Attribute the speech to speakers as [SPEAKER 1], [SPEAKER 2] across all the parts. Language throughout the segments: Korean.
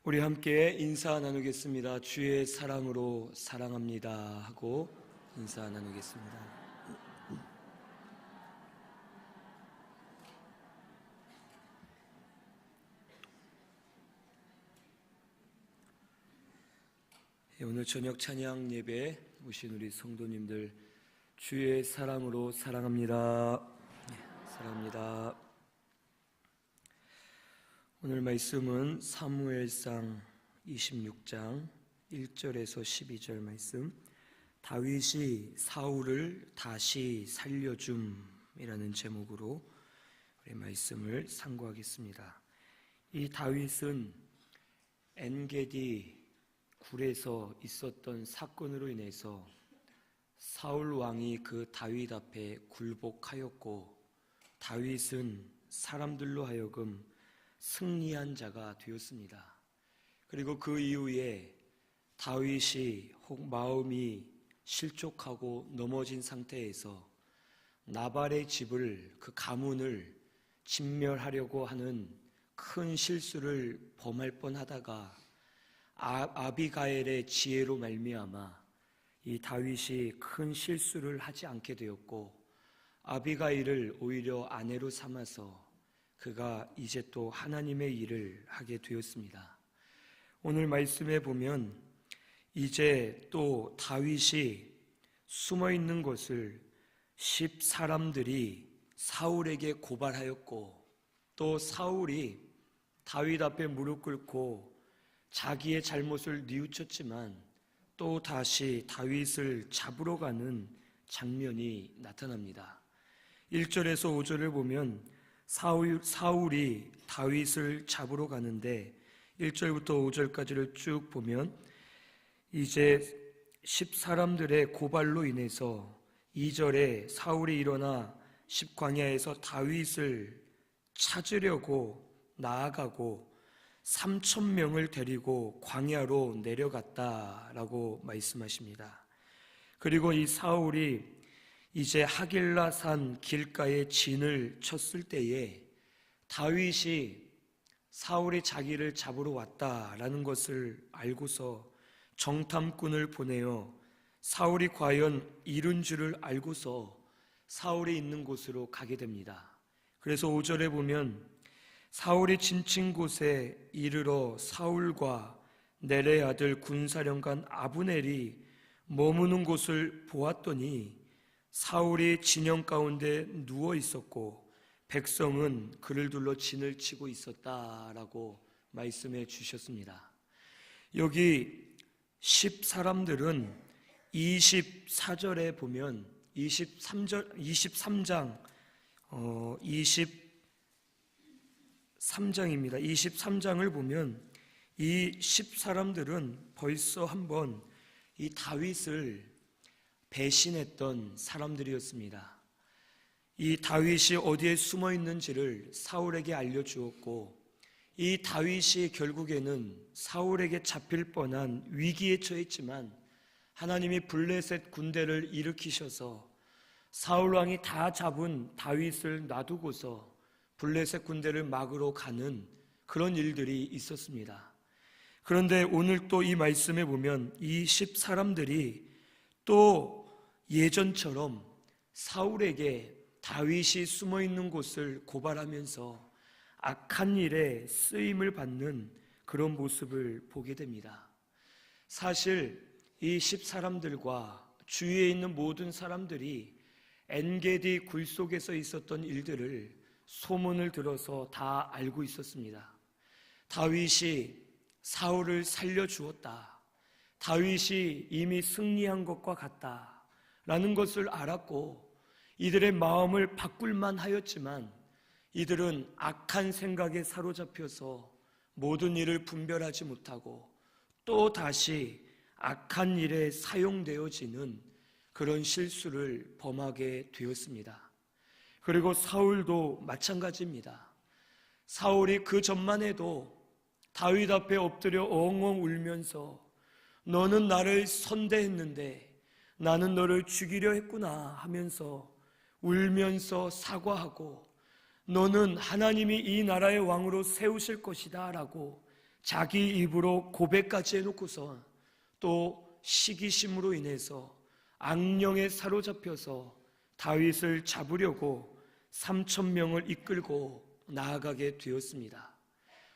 [SPEAKER 1] 우리 함께 인사 나누겠습니다. 주의 사랑으로 사랑합니다 하고 인사 나누겠습니다. 오늘 저녁 찬양 예배 오신 우리 성도님들, 주의 사랑으로 사랑합니다. 사랑합니다. 오늘 말씀은 사무엘상 26장 1절에서 12절 말씀, 다윗이 사울을 다시 살려줌이라는 제목으로 우리 말씀을 상고하겠습니다. 이 다윗은 엔게디 굴에서 있었던 사건으로 인해서 사울 왕이 그 다윗 앞에 굴복하였고, 다윗은 사람들로 하여금 승리한 자가 되었습니다. 그리고 그 이후에 다윗이 혹 마음이 실족하고 넘어진 상태에서 나발의 집을, 그 가문을 진멸하려고 하는 큰 실수를 범할 뻔하다가 아비가일의 지혜로 말미암아 이 다윗이 큰 실수를 하지 않게 되었고, 아비가일을 오히려 아내로 삼아서 그가 이제 또 하나님의 일을 하게 되었습니다. 오늘 말씀에 보면 이제 또 다윗이 숨어있는 것을 10사람들이 사울에게 고발하였고, 또 사울이 다윗 앞에 무릎 꿇고 자기의 잘못을 뉘우쳤지만 또 다시 다윗을 잡으러 가는 장면이 나타납니다. 1절에서 5절을 보면 사울이 다윗을 잡으러 가는데 1절부터 5절까지를 쭉 보면 이제 10사람들의 고발로 인해서 2절에 사울이 일어나 십광야에서 다윗을 찾으려고 나아가고 3,000명을 데리고 광야로 내려갔다라고 말씀하십니다. 그리고 이 사울이 이제 하길라산 길가에 진을 쳤을 때에 다윗이 사울이 자기를 잡으러 왔다라는 것을 알고서 정탐꾼을 보내어 사울이 과연 이른 줄을 알고서 사울이 있는 곳으로 가게 됩니다. 그래서 5절에 보면 사울이 진친 곳에 이르러 사울과 넬의 아들 군사령관 아브넬이 머무는 곳을 보았더니 사울이 진영 가운데 누워 있었고 백성은 그를 둘러 진을 치고 있었다라고 말씀해 주셨습니다. 여기 10사람들은 24절에 보면 23장 23장입니다. 23장을 보면 이 10사람들은 벌써 한번 이 다윗을 배신했던 사람들이었습니다. 이 다윗이 어디에 숨어 있는지를 사울에게 알려주었고, 이 다윗이 결국에는 사울에게 잡힐 뻔한 위기에 처했지만 하나님이 블레셋 군대를 일으키셔서 사울 왕이 다 잡은 다윗을 놔두고서 블레셋 군대를 막으러 가는 그런 일들이 있었습니다. 그런데 오늘 또 이 말씀에 보면 이 10사람들이 또 예전처럼 사울에게 다윗이 숨어있는 곳을 고발하면서 악한 일에 쓰임을 받는 그런 모습을 보게 됩니다. 사실 이 10사람들과 주위에 있는 모든 사람들이 엔게디 굴 속에서 있었던 일들을 소문을 들어서 다 알고 있었습니다. 다윗이 사울을 살려주었다, 다윗이 이미 승리한 것과 같다라는 것을 알았고, 이들의 마음을 바꿀만 하였지만 이들은 악한 생각에 사로잡혀서 모든 일을 분별하지 못하고 또 다시 악한 일에 사용되어지는 그런 실수를 범하게 되었습니다. 그리고 사울도 마찬가지입니다. 사울이 그 전만 해도 다윗 앞에 엎드려 엉엉 울면서 너는 나를 선대했는데 나는 너를 죽이려 했구나 하면서 울면서 사과하고 너는 하나님이 이 나라의 왕으로 세우실 것이다 라고 자기 입으로 고백까지 해놓고서 또 시기심으로 인해서 악령에 사로잡혀서 다윗을 잡으려고 3,000명을 이끌고 나아가게 되었습니다.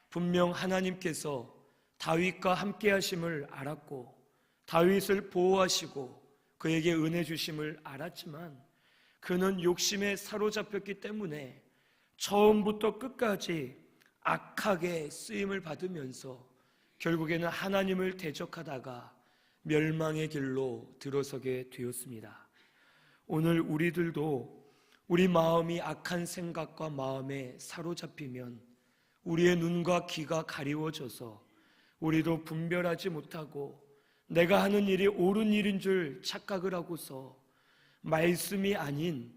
[SPEAKER 1] 분명 하나님께서 다윗과 함께 하심을 알았고 다윗을 보호하시고 그에게 은혜 주심을 알았지만 그는 욕심에 사로잡혔기 때문에 처음부터 끝까지 악하게 쓰임을 받으면서 결국에는 하나님을 대적하다가 멸망의 길로 들어서게 되었습니다. 오늘 우리들도 우리 마음이 악한 생각과 마음에 사로잡히면 우리의 눈과 귀가 가리워져서 우리도 분별하지 못하고 내가 하는 일이 옳은 일인 줄 착각을 하고서 말씀이 아닌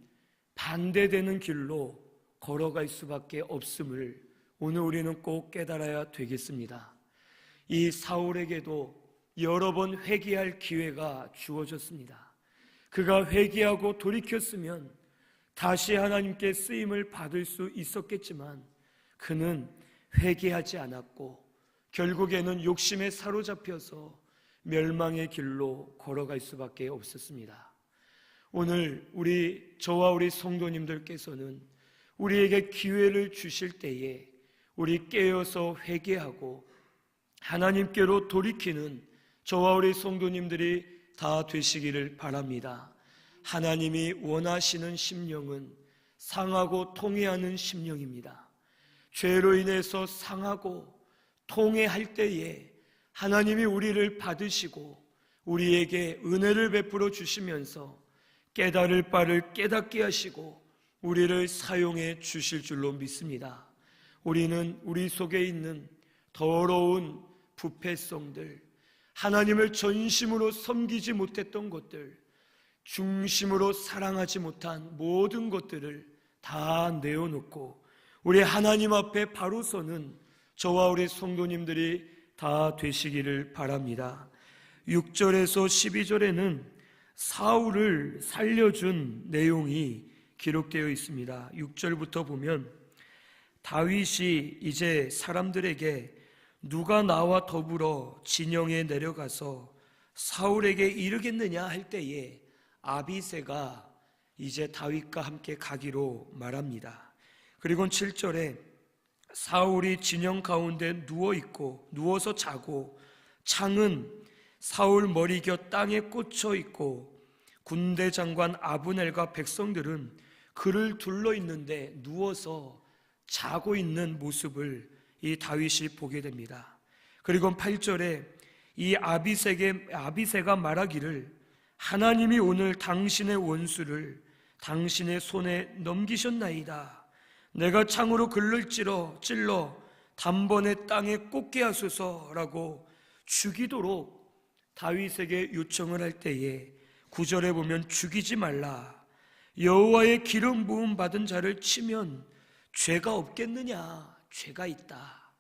[SPEAKER 1] 반대되는 길로 걸어갈 수밖에 없음을 오늘 우리는 꼭 깨달아야 되겠습니다. 이 사울에게도 여러 번 회개할 기회가 주어졌습니다. 그가 회개하고 돌이켰으면 다시 하나님께 쓰임을 받을 수 있었겠지만 그는 회개하지 않았고 결국에는 욕심에 사로잡혀서 멸망의 길로 걸어갈 수밖에 없었습니다. 오늘 저와 우리 성도님들께서는 우리에게 기회를 주실 때에 우리 깨어서 회개하고 하나님께로 돌이키는 저와 우리 성도님들이 다 되시기를 바랍니다. 하나님이 원하시는 심령은 상하고 통회하는 심령입니다. 죄로 인해서 상하고 통회할 때에 하나님이 우리를 받으시고 우리에게 은혜를 베풀어 주시면서 깨달을 바를 깨닫게 하시고 우리를 사용해 주실 줄로 믿습니다. 우리는 우리 속에 있는 더러운 부패성들, 하나님을 전심으로 섬기지 못했던 것들, 중심으로 사랑하지 못한 모든 것들을 다 내어놓고 우리 하나님 앞에 바로 서는 저와 우리 성도님들이 다 되시기를 바랍니다. 6절에서 12절에는 사울을 살려준 내용이 기록되어 있습니다. 6절부터 보면 다윗이 이제 사람들에게 누가 나와 더불어 진영에 내려가서 사울에게 이르겠느냐 할 때에 아비새가 이제 다윗과 함께 가기로 말합니다. 그리고 7절에 사울이 진영 가운데 누워서 자고 창은 사울 머리곁 땅에 꽂혀 있고 군대 장관 아브넬과 백성들은 그를 둘러 있는데 누워서 자고 있는 모습을 이 다윗이 보게 됩니다. 그리고 8절에 이 아비새가 말하기를 하나님이 오늘 당신의 원수를 당신의 손에 넘기셨나이다. 내가 창으로 그를 찔러 단번에 땅에 꽂게 하소서라고 죽이도록 다윗에게 요청을 할 때에 9절에 보면 죽이지 말라. 여호와의 기름 부음 받은 자를 치면 죄가 없겠느냐? 죄가 있다.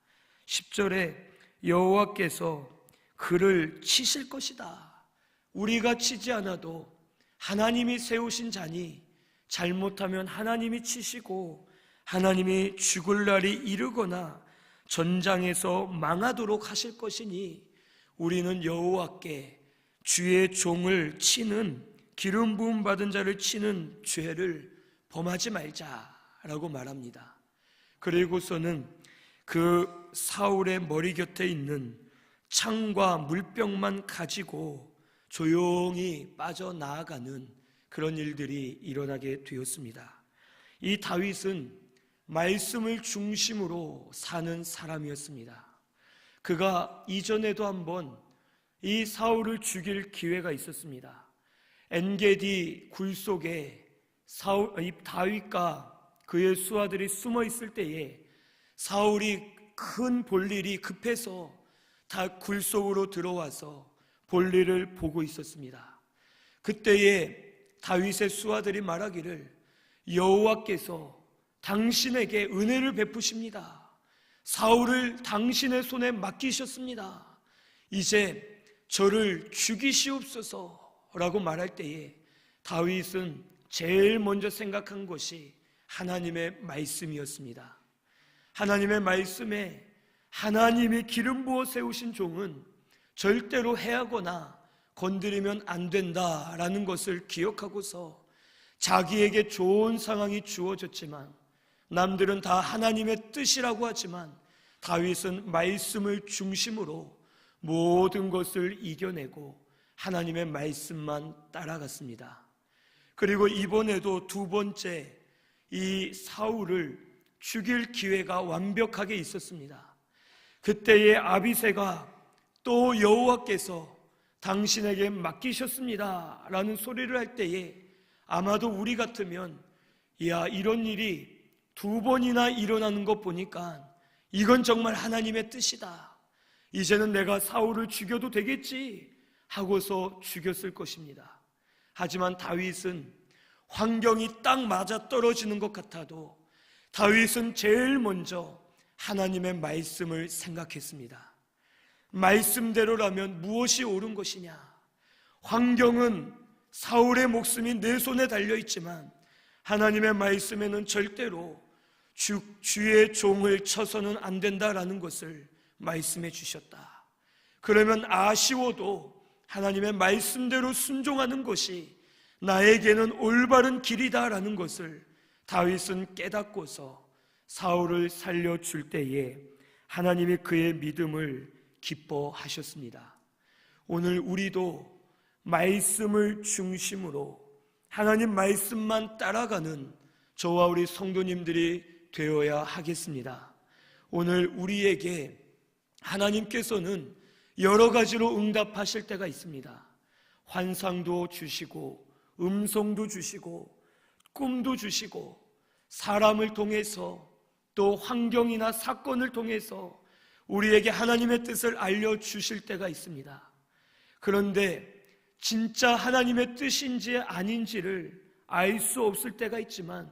[SPEAKER 1] 10절에 여호와께서 그를 치실 것이다. 우리가 치지 않아도 하나님이 세우신 자니 잘못하면 하나님이 치시고 하나님이 죽을 날이 이르거나 전장에서 망하도록 하실 것이니 우리는 여호와께 주의 종을 치는 기름 부음 받은 자를 치는 죄를 범하지 말자라고 말합니다. 그리고서는 그 사울의 머리 곁에 있는 창과 물병만 가지고 조용히 빠져나아가는 그런 일들이 일어나게 되었습니다. 이 다윗은 말씀을 중심으로 사는 사람이었습니다. 그가 이전에도 한번 이 사울을 죽일 기회가 있었습니다. 엔게디 굴 속에 다윗과 그의 수하들이 숨어 있을 때에 사울이 큰 볼일이 급해서 다 굴 속으로 들어와서 볼일을 보고 있었습니다. 그때에 다윗의 수하들이 말하기를 여호와께서 당신에게 은혜를 베푸십니다. 사울을 당신의 손에 맡기셨습니다. 이제 저를 죽이시옵소서라고 말할 때에 다윗은 제일 먼저 생각한 것이 하나님의 말씀이었습니다. 하나님의 말씀에 하나님이 기름 부어 세우신 종은 절대로 해하거나 건드리면 안 된다라는 것을 기억하고서 자기에게 좋은 상황이 주어졌지만, 남들은 다 하나님의 뜻이라고 하지만 다윗은 말씀을 중심으로 모든 것을 이겨내고 하나님의 말씀만 따라갔습니다. 그리고 이번에도 두 번째, 이 사울을 죽일 기회가 완벽하게 있었습니다. 그때의 아비새가 또 여호와께서 당신에게 맡기셨습니다 라는 소리를 할 때에 아마도 우리 같으면, 야, 이런 일이 두 번이나 일어나는 것 보니까 이건 정말 하나님의 뜻이다, 이제는 내가 사울을 죽여도 되겠지 하고서 죽였을 것입니다. 하지만 다윗은 환경이 딱 맞아 떨어지는 것 같아도 다윗은 제일 먼저 하나님의 말씀을 생각했습니다. 말씀대로라면 무엇이 옳은 것이냐? 환경은 사울의 목숨이 내 손에 달려있지만 하나님의 말씀에는 절대로 주의 종을 쳐서는 안 된다라는 것을 말씀해 주셨다. 그러면 아쉬워도 하나님의 말씀대로 순종하는 것이 나에게는 올바른 길이다라는 것을 다윗은 깨닫고서 사울을 살려줄 때에 하나님이 그의 믿음을 기뻐하셨습니다. 오늘 우리도 말씀을 중심으로 하나님 말씀만 따라가는 저와 우리 성도님들이 되어야 하겠습니다. 오늘 우리에게 하나님께서는 여러 가지로 응답하실 때가 있습니다. 환상도 주시고 음성도 주시고 꿈도 주시고 사람을 통해서 또 환경이나 사건을 통해서 우리에게 하나님의 뜻을 알려주실 때가 있습니다. 그런데 진짜 하나님의 뜻인지 아닌지를 알 수 없을 때가 있지만,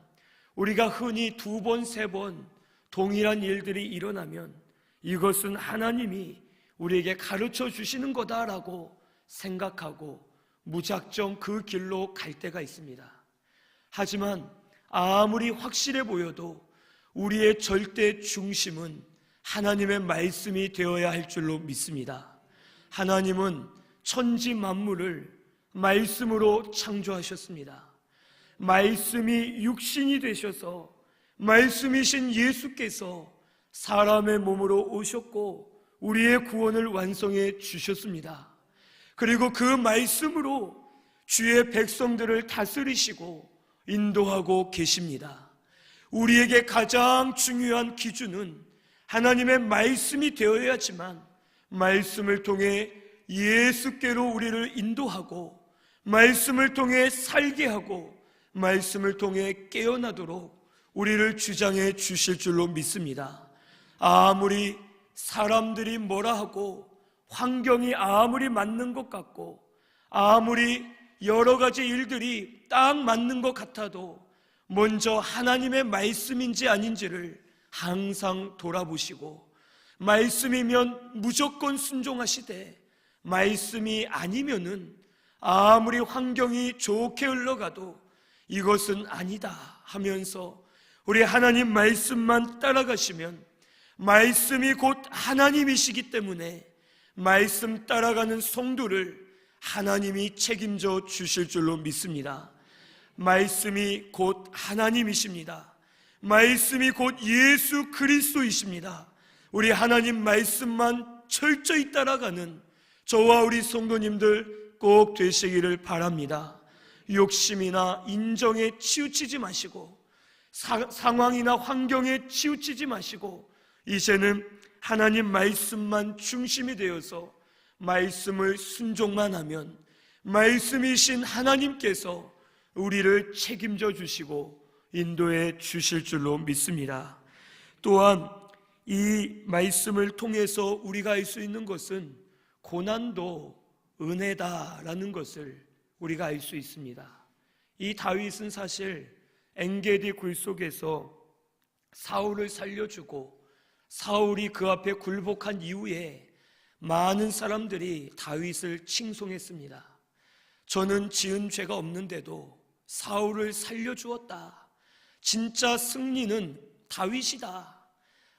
[SPEAKER 1] 우리가 흔히 두 번, 세 번 동일한 일들이 일어나면 이것은 하나님이 우리에게 가르쳐 주시는 거다라고 생각하고 무작정 그 길로 갈 때가 있습니다. 하지만 아무리 확실해 보여도 우리의 절대 중심은 하나님의 말씀이 되어야 할 줄로 믿습니다. 하나님은 천지 만물을 말씀으로 창조하셨습니다. 말씀이 육신이 되셔서 말씀이신 예수께서 사람의 몸으로 오셨고 우리의 구원을 완성해 주셨습니다. 그리고 그 말씀으로 주의 백성들을 다스리시고 인도하고 계십니다. 우리에게 가장 중요한 기준은 하나님의 말씀이 되어야지만 말씀을 통해 예수께로 우리를 인도하고 말씀을 통해 살게 하고 말씀을 통해 깨어나도록 우리를 주장해 주실 줄로 믿습니다. 아무리 사람들이 뭐라 하고 환경이 아무리 맞는 것 같고 아무리 여러 가지 일들이 딱 맞는 것 같아도 먼저 하나님의 말씀인지 아닌지를 항상 돌아보시고, 말씀이면 무조건 순종하시되 말씀이 아니면은 아무리 환경이 좋게 흘러가도 이것은 아니다 하면서 우리 하나님 말씀만 따라가시면, 말씀이 곧 하나님이시기 때문에 말씀 따라가는 성도를 하나님이 책임져 주실 줄로 믿습니다. 말씀이 곧 하나님이십니다. 말씀이 곧 예수 그리스도이십니다. 우리 하나님 말씀만 철저히 따라가는 저와 우리 성도님들 꼭 되시기를 바랍니다. 욕심이나 인정에 치우치지 마시고 상황이나 환경에 치우치지 마시고 이제는 하나님 말씀만 중심이 되어서 말씀을 순종만 하면 말씀이신 하나님께서 우리를 책임져 주시고 인도해 주실 줄로 믿습니다. 또한 이 말씀을 통해서 우리가 알 수 있는 것은 고난도 은혜다라는 것을 우리가 알 수 있습니다. 이 다윗은 사실 엔게디 굴 속에서 사울을 살려주고 사울이 그 앞에 굴복한 이후에 많은 사람들이 다윗을 칭송했습니다. 저는 지은 죄가 없는데도 사울을 살려주었다. 진짜 승리는 다윗이다.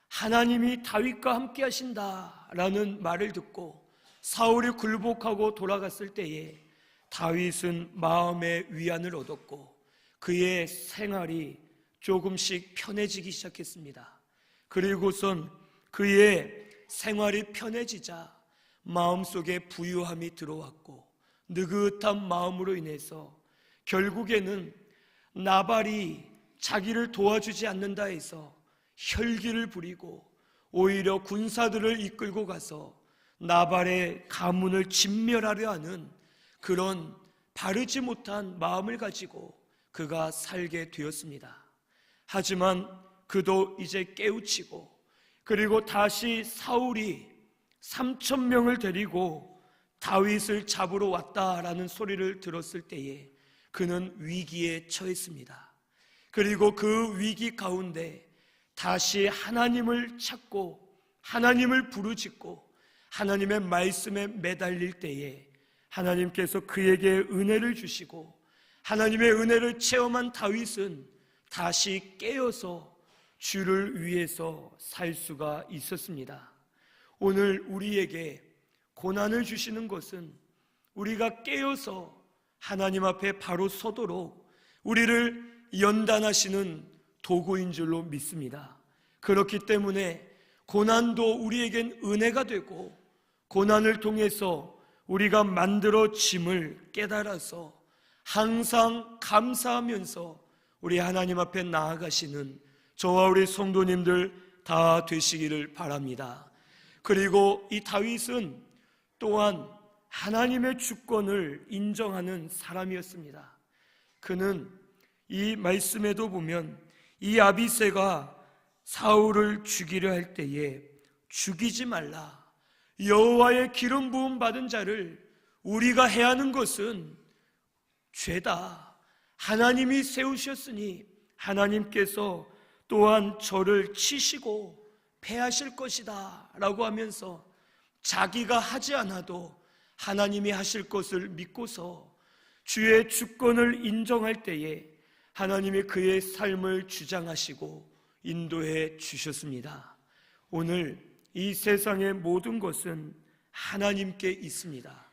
[SPEAKER 1] 하나님이 다윗과 함께 하신다라는 말을 듣고 사울이 굴복하고 돌아갔을 때에 다윗은 마음의 위안을 얻었고 그의 생활이 조금씩 편해지기 시작했습니다. 그리고선 그의 생활이 편해지자 마음속에 부유함이 들어왔고 느긋한 마음으로 인해서 결국에는 나발이 자기를 도와주지 않는다 해서 혈기를 부리고 오히려 군사들을 이끌고 가서 나발의 가문을 진멸하려 하는 그런 바르지 못한 마음을 가지고 그가 살게 되었습니다. 하지만 그도 이제 깨우치고 그리고 다시 사울이 3,000명을 데리고 다윗을 잡으러 왔다라는 소리를 들었을 때에 그는 위기에 처했습니다. 그리고 그 위기 가운데 다시 하나님을 찾고 하나님을 부르짖고 하나님의 말씀에 매달릴 때에 하나님께서 그에게 은혜를 주시고 하나님의 은혜를 체험한 다윗은 다시 깨어서 주를 위해서 살 수가 있었습니다. 오늘 우리에게 고난을 주시는 것은 우리가 깨어서 하나님 앞에 바로 서도록 우리를 연단하시는 도구인 줄로 믿습니다. 그렇기 때문에 고난도 우리에겐 은혜가 되고 고난을 통해서 우리가 만들어짐을 깨달아서 항상 감사하면서 우리 하나님 앞에 나아가시는 저와 우리 성도님들 다 되시기를 바랍니다. 그리고 이 다윗은 또한 하나님의 주권을 인정하는 사람이었습니다. 그는 이 말씀에도 보면 이 아비새가 사울을 죽이려 할 때에 죽이지 말라, 여호와의 기름 부음 받은 자를 우리가 해야 하는 것은 죄다, 하나님이 세우셨으니 하나님께서 또한 저를 치시고 패하실 것이다 라고 하면서 자기가 하지 않아도 하나님이 하실 것을 믿고서 주의 주권을 인정할 때에 하나님이 그의 삶을 주장하시고 인도해 주셨습니다. 오늘 이 세상의 모든 것은 하나님께 있습니다.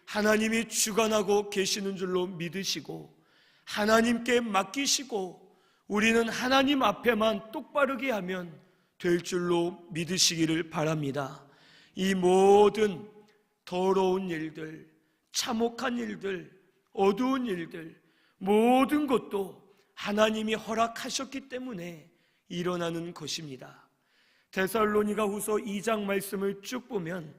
[SPEAKER 1] 하나님이 주관하고 계시는 줄로 믿으시고 하나님께 맡기시고 우리는 하나님 앞에만 똑바르게 하면 될 줄로 믿으시기를 바랍니다. 이 모든 더러운 일들, 참혹한 일들, 어두운 일들, 모든 것도 하나님이 허락하셨기 때문에 일어나는 것입니다. 데살로니가 후서 2장 말씀을 쭉 보면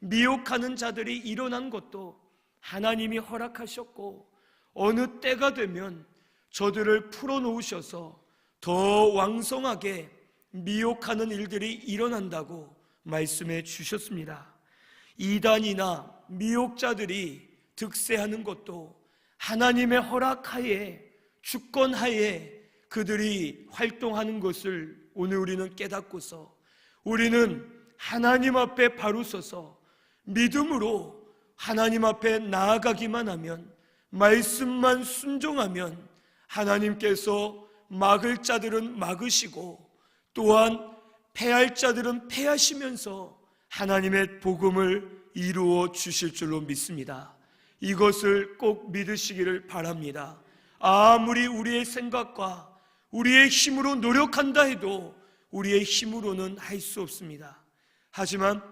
[SPEAKER 1] 미혹하는 자들이 일어난 것도 하나님이 허락하셨고 어느 때가 되면 저들을 풀어놓으셔서 더 왕성하게 미혹하는 일들이 일어난다고 말씀해 주셨습니다. 이단이나 미혹자들이 득세하는 것도 하나님의 허락하에 주권하에 그들이 활동하는 것을 오늘 우리는 깨닫고서 우리는 하나님 앞에 바로 서서 믿음으로 하나님 앞에 나아가기만 하면, 말씀만 순종하면 하나님께서 막을 자들은 막으시고 또한 패할 자들은 패하시면서 하나님의 복음을 이루어 주실 줄로 믿습니다. 이것을 꼭 믿으시기를 바랍니다. 아무리 우리의 생각과 우리의 힘으로 노력한다 해도 우리의 힘으로는 할 수 없습니다. 하지만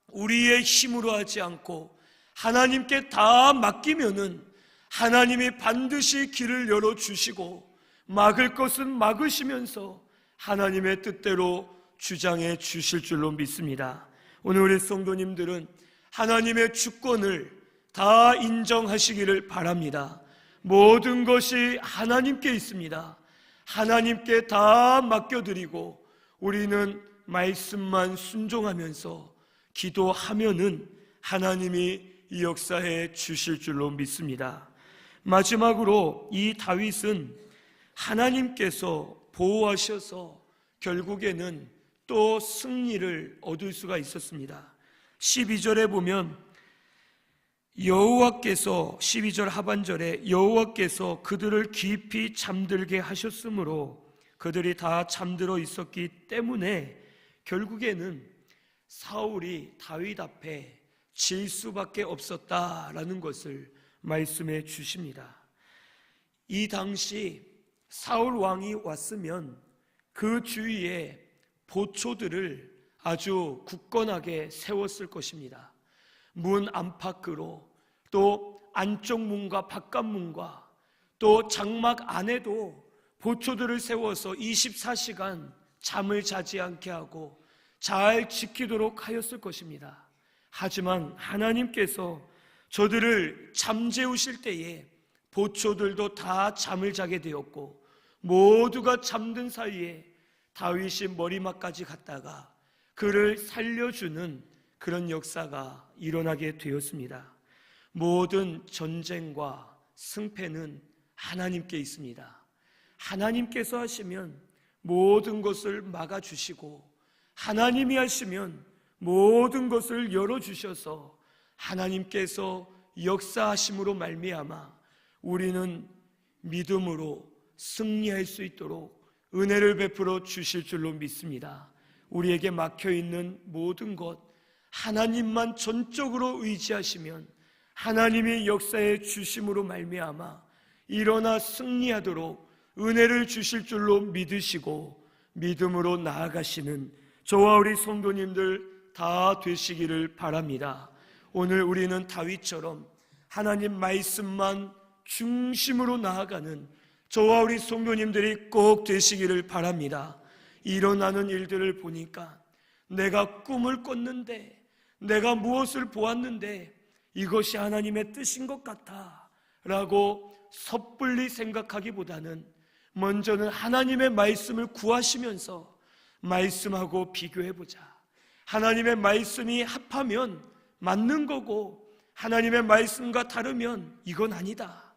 [SPEAKER 1] 우리의 힘으로 하지 않고 하나님께 다 맡기면은 하나님이 반드시 길을 열어주시고 막을 것은 막으시면서 하나님의 뜻대로 주장해 주실 줄로 믿습니다. 오늘 우리 성도님들은 하나님의 주권을 다 인정하시기를 바랍니다. 모든 것이 하나님께 있습니다. 하나님께 다 맡겨드리고 우리는 말씀만 순종하면서 기도하면은 하나님이 이 역사해 주실 줄로 믿습니다. 마지막으로 이 다윗은 하나님께서 보호하셔서 결국에는 또 승리를 얻을 수가 있었습니다. 12절에 보면 여호와께서 12절 하반절에 여호와께서 그들을 깊이 잠들게 하셨으므로 그들이 다 잠들어 있었기 때문에 결국에는 사울이 다윗 앞에 질 수밖에 없었다라는 것을 말씀해 주십니다. 이 당시 사울 왕이 왔으면 그 주위에 보초들을 아주 굳건하게 세웠을 것입니다. 문 안팎으로, 또 안쪽 문과 바깥 문과, 또 장막 안에도 보초들을 세워서 24시간 잠을 자지 않게 하고 잘 지키도록 하였을 것입니다. 하지만 하나님께서 저들을 잠재우실 때에 보초들도 다 잠을 자게 되었고, 모두가 잠든 사이에 다윗이 머리맡까지 갔다가 그를 살려주는 그런 역사가 일어나게 되었습니다. 모든 전쟁과 승패는 하나님께 있습니다. 하나님께서 하시면 모든 것을 막아주시고, 하나님이 하시면 모든 것을 열어주셔서 하나님께서 역사하심으로 말미암아 우리는 믿음으로 승리할 수 있도록 은혜를 베풀어 주실 줄로 믿습니다. 우리에게 막혀있는 모든 것 하나님만 전적으로 의지하시면 하나님이 역사해 주심으로 말미암아 일어나 승리하도록 은혜를 주실 줄로 믿으시고 믿음으로 나아가시는 저와 우리 성도님들 다 되시기를 바랍니다. 오늘 우리는 다윗처럼 하나님 말씀만 중심으로 나아가는 저와 우리 성도님들이 꼭 되시기를 바랍니다. 일어나는 일들을 보니까 내가 꿈을 꿨는데, 내가 무엇을 보았는데 이것이 하나님의 뜻인 것 같아 라고 섣불리 생각하기보다는 먼저는 하나님의 말씀을 구하시면서 말씀하고 비교해보자. 하나님의 말씀이 합하면 맞는 거고 하나님의 말씀과 다르면 이건 아니다.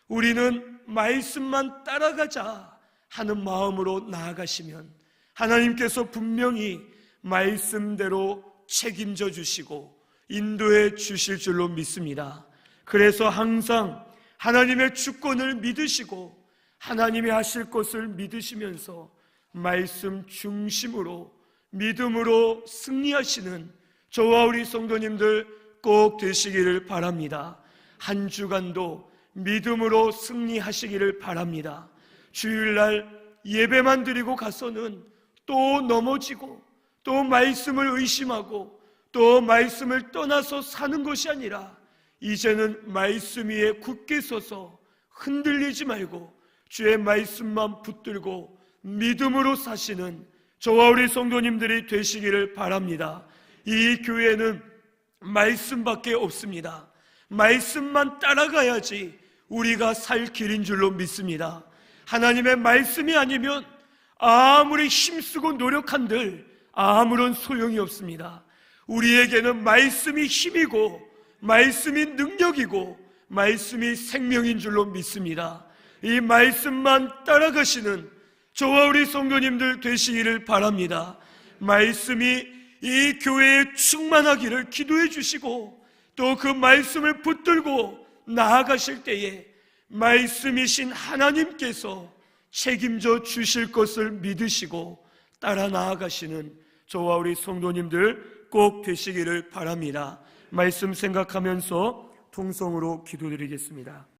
[SPEAKER 1] 우리는 말씀만 따라가자 하는 마음으로 나아가시면 하나님께서 분명히 말씀대로 책임져 주시고 인도해 주실 줄로 믿습니다. 그래서 항상 하나님의 주권을 믿으시고 하나님이 하실 것을 믿으시면서 말씀 중심으로 믿음으로 승리하시는 저와 우리 성도님들 꼭 되시기를 바랍니다. 한 주간도 믿음으로 승리하시기를 바랍니다. 주일날 예배만 드리고 가서는 또 넘어지고 또 말씀을 의심하고 또 말씀을 떠나서 사는 것이 아니라 이제는 말씀 위에 굳게 서서 흔들리지 말고 주의 말씀만 붙들고 믿음으로 사시는 저와 우리 성도님들이 되시기를 바랍니다. 이 교회는 말씀밖에 없습니다. 말씀만 따라가야지 우리가 살 길인 줄로 믿습니다. 하나님의 말씀이 아니면 아무리 힘쓰고 노력한들 아무런 소용이 없습니다. 우리에게는 말씀이 힘이고 말씀이 능력이고 말씀이 생명인 줄로 믿습니다. 이 말씀만 따라가시는 저와 우리 성도님들 되시기를 바랍니다. 말씀이 이 교회에 충만하기를 기도해 주시고 또 그 말씀을 붙들고 나아가실 때에 말씀이신 하나님께서 책임져 주실 것을 믿으시고 따라 나아가시는 저와 우리 성도님들 꼭 되시기를 바랍니다. 말씀 생각하면서 통성으로 기도드리겠습니다.